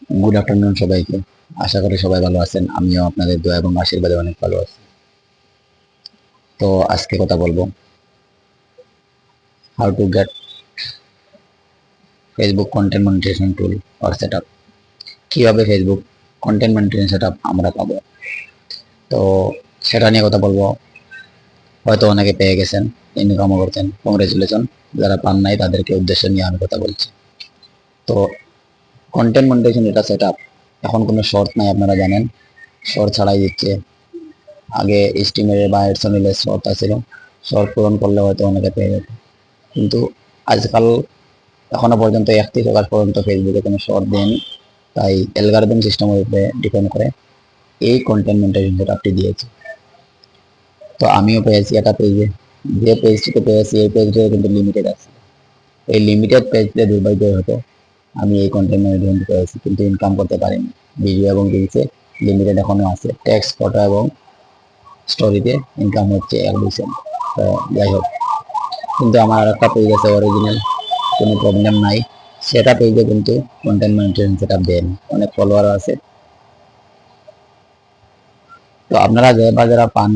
Good afternoon সবাইকে। আশা করি সবাই ভালো আছেন। আমিও আপনাদের দোয়া এবং আশীর্বাদে অনেক ভালো আছি। তো আজকে কথা বলবো how to get Facebook content monetization tool or setup. কিভাবে ফেসবুক কন্টেন্ট মনিটাইজেশন সেটআপ আমরা পাবো, তো সেটা নিয়ে কথা বলবো। হয়তো অনেকে পেয়ে গেছেন, ইনকামও করছেন, কংগ্রেচুলেশন। যারা পান নাই তাদেরকে উদ্দেশ্য নিয়ে আমি কথা বলছি। তো কন্টেন্ট মনিটাইজেশন এটা সেটআপ, এখন কোনো শর্ট নাই, আপনারা জানেন শর্ট ছাড়াই দিচ্ছে। আগে স্টিমের বা এডসনিলের শর্ট আছিল, শর্ট পূরণ করলে হয়তো অনেকে পেয়ে যেত, কিন্তু আজকাল এখনো পর্যন্ত 31 পর্যন্ত ফেসবুকে কোনো শর্ট দেয়নি। তাই অ্যালগরিদম সিস্টেমের উপরে ডিপেন্ড করে এই কন্টেন্ট মনিটাইজেশন সেটআপটি দিয়েছে। তো আমিও পেয়েছি একটা পেজে, যে পেজটিতে পেয়েছি এই পেজটিও কিন্তু লিমিটেড আছে। এই লিমিটেড পেজে দুর্ভাগ্য হতো আমি এই কন্টেন্ট মনিটাইজেশন পেয়েছি, কিন্তু ইনকাম করতে পারিনি। ভিডিও এবং রিলসে লিমিটেড এখনো আছে, টেক্সট, ফটো এবং স্টোরিতে ইনকাম হচ্ছে 1-2 সেন্ট। তো যাই হোক, কিন্তু আমার আর একটা পেজ আছে অরিজিনাল, কোনো প্রবলেম নাই। সেটা পেজে কিন্তু কন্টেন্ট মনিটাইজেশন সেটআপ দেন, অনেক ফলোয়ার আছে। তো আপনারা যে বা যারা পান,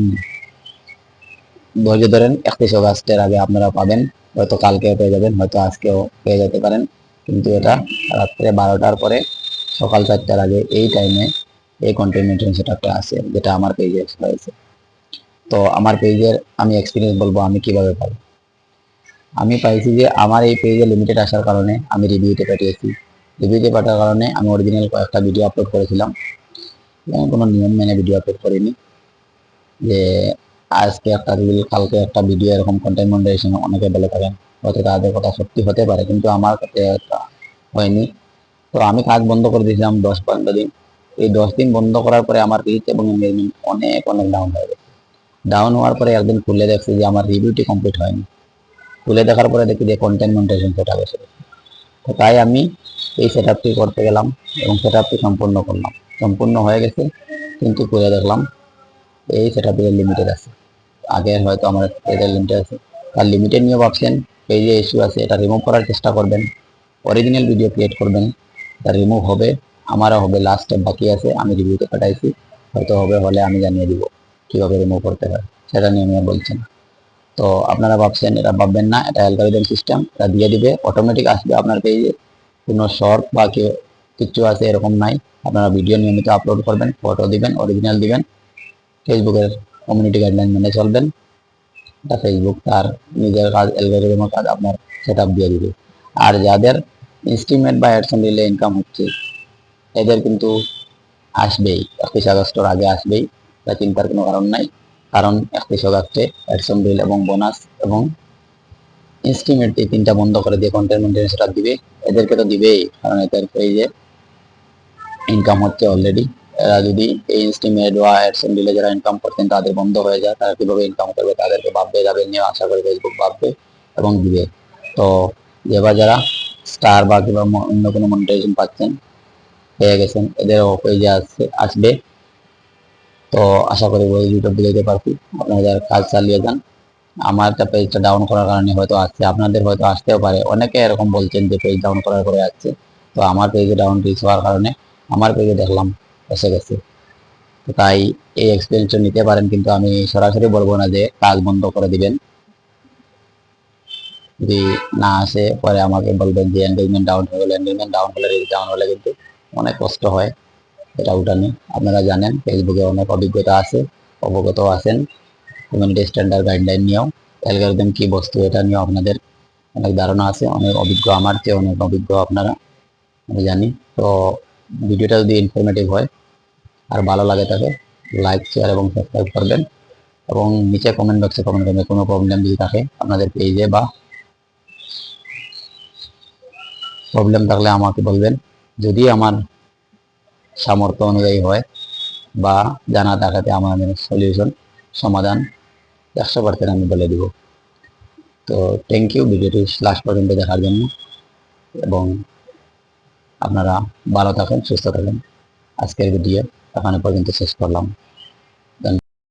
ধৈর্য ধরেন, 31 আগস্টের আগে আপনারা পাবেন। হয়তো কালকেও পেয়ে যাবেন, হয়তো আজকেও পেয়ে যেতে পারেন। কিন্তু এটা রাত্রে 12টার পরে সকাল 4টার আগে এই টাইমে এই কন্টেন্ট মনিটাইজেশন সেটআপটা আছে, যেটা আমার পেজে হয়েছে। তো আমার পেজের আমি এক্সপিরিয়েন্স বলবো আমি কিভাবে পাবো। আমি পাইছি যে আমার এই পেজে লিমিটেড আসার কারণে আমি রিভিউতে পাঠিয়েছি। রিভিউতে পাঠার কারণে আমি অরিজিনাল কয়েকটা ভিডিও আপলোড করেছিলাম, এবং কোনো নিয়ম মেনে ভিডিও আপলোড করিনি যে আজকে একটা রিল কালকে একটা ভিডিও, এরকম কন্টেন্ট মনিটাইজেশন অনেকে বলে থাকেন। হয়তো তাদের কথা সত্যি হতে পারে, কিন্তু আমার কাছে হয়নি। তো আমি কাজ বন্ধ করে দিয়েছিলাম 10-15 দিন। এই 10 দিন বন্ধ করার পরে আমার রিচ এবং এঙ্গেজমেন্ট অনেক অনেক ডাউন হয়ে গেছে। ডাউন হওয়ার পরে একদিন খুলে দেখছি যে আমার রিভিউটি কমপ্লিট হয়নি। খুলে দেখার পরে দেখি যে কন্টেন্ট মনিটাইজেশন সেটআপ এসে গেছে। তো তাই আমি এই সেটআপটি করতে গেলাম এবং সেটআপটি সম্পূর্ণ করলাম। সম্পূর্ণ হয়ে গেছে, কিন্তু করে দেখলাম এই সেটআপের লিমিটেড আছে। আগে হয়তো আমার এটার লিমিটেড আছে, তার লিমিটেড নিয়ে ভাবছেন পেজে ইস্যু আছে, এটা রিমুভ করার চেষ্টা করবেন। অরিজিনাল ভিডিও ক্রিয়েট করবেন, এটা রিমুভ হবে, আমারও হবে। লাস্ট স্টেপ বাকি আছে, আমি রিভিউতে পাঠাইছি, হয়তো হবে, হলে আমি জানিয়ে দিব কীভাবে রিমুভ করতে হয়, সেটা নিয়ে নিয়ে বলছেন। তো আপনারা ভাবছেন, এটা ভাববেন না, এটা অ্যালগরিদম সিস্টেম, এটা দিয়ে দিবে, অটোমেটিক আসবে আপনার পেজে। কোনো শর্ট বা কিছু আছে এরকম নাই। আপনারা ভিডিও নিয়মিত আপলোড করবেন, ফটো দিবেন, অরিজিনাল দিবেন, ফেসবুকের কমিউনিটি গাইডলাইন মেনে চলবেন। এটা ফেসবুক তার নিজের কাজ, অ্যালগরিদমের কাজ আপনার সেটআপ দিয়ে দিবে। আর যাদের ইনস্টিমেট বা অ্যাডসন দিলে ইনকাম হচ্ছে, এদের কিন্তু আসবেই, 31 আগস্টের আগে আসবেই, তা চিন্তার কোনো কারণ নাই। কারণ 31 আগস্টে অ্যাডসন বিল এবং বোনাস এবং ইনস্টিমেট এই তিনটা বন্ধ করে দিয়ে কন্টেন্ট মনিটাইজেশন সেটআপ দিবে। এদেরকে তো দিবেই, কারণ এদের পেজে ইনকাম হচ্ছে অলরেডি। এরা যদি এই ইনস্টিমেট বা অ্যাডসেন্স দিলে যারা ইনকাম করতেন তাদের বন্ধ হয়ে যায়, তারা কিভাবে ইনকাম করবে, তাদেরকে ভাববে, যাবে নিয়ে আশা করি ফেসবুক ভাববে এবং দিবে। তো এবার যারা স্টার বা কিংবা অন্য কোনো মনিটাইজেশন পাচ্ছেন, পেয়ে গেছেন, এদেরও পেজে আসবে। তো আশা করি ইউটিউব বুঝাইতে পারছি, আপনাদের কাজ চালিয়ে যান। আমার পেজটা ডাউন করার কারণে হয়তো আসছে, আপনাদের হয়তো আসতেও পারে। অনেকে এরকম বলছেন যে পেজ ডাউন করার পরে আসছে। তো আমার পেজে ডাউন রিচ হওয়ার কারণে আমার পেজে দেখলাম এসে গেছে। তো তাই এই এক্সপিরিয়েন্সটা নিতে পারেন, কিন্তু আমি সরাসরি বলবো না যে কাজ বন্ধ করে দিবেন। যদি না আসে পরে আমাকে বলবেন যে এঙ্গেজমেন্ট ডাউন হয়ে গেল। এঙ্গেজমেন্ট ডাউন হলে, রিচ ডাউন হলে কিন্তু অনেক কষ্ট হয়, এটা উঠানে। আপনারা জানেন ফেসবুকে অনেক অভিজ্ঞতা আছে, অবগত আছেন কমিউনিটি স্ট্যান্ডার্ড গাইডলাইন নিয়েও, অ্যালগরিদম কি বস্তু এটা নিয়েও আপনাদের অনেক ধারণা আছে, অনেক অভিজ্ঞ, আমার চেয়ে অনেক অভিজ্ঞ আপনারা, আমি জানি। তো ভিডিওটা যদি ইনফরমেটিভ হয় আর ভালো লাগে থাকে, লাইক, শেয়ার এবং সাবস্ক্রাইব করবেন। এবং নিচে কমেন্ট বক্সে কমেন্ট করবেন কোনো প্রবলেম যদি থাকে আপনাদের পেজে, বা প্রবলেম থাকলে আমাকে বলবেন। যদি আমার সামর্থ্য অনুযায়ী হয় বা জানা থাকাতে আমাদের সলিউশন, সমাধান 100% আমি বলে দিব। তো থ্যাংক ইউ ভিডিওটি লাস্ট পর্যন্ত দেখার জন্য, এবং আপনারা ভালো থাকেন, সুস্থ থাকেন। আজকের ভিডিও এখানে পর্যন্ত শেষ করলাম।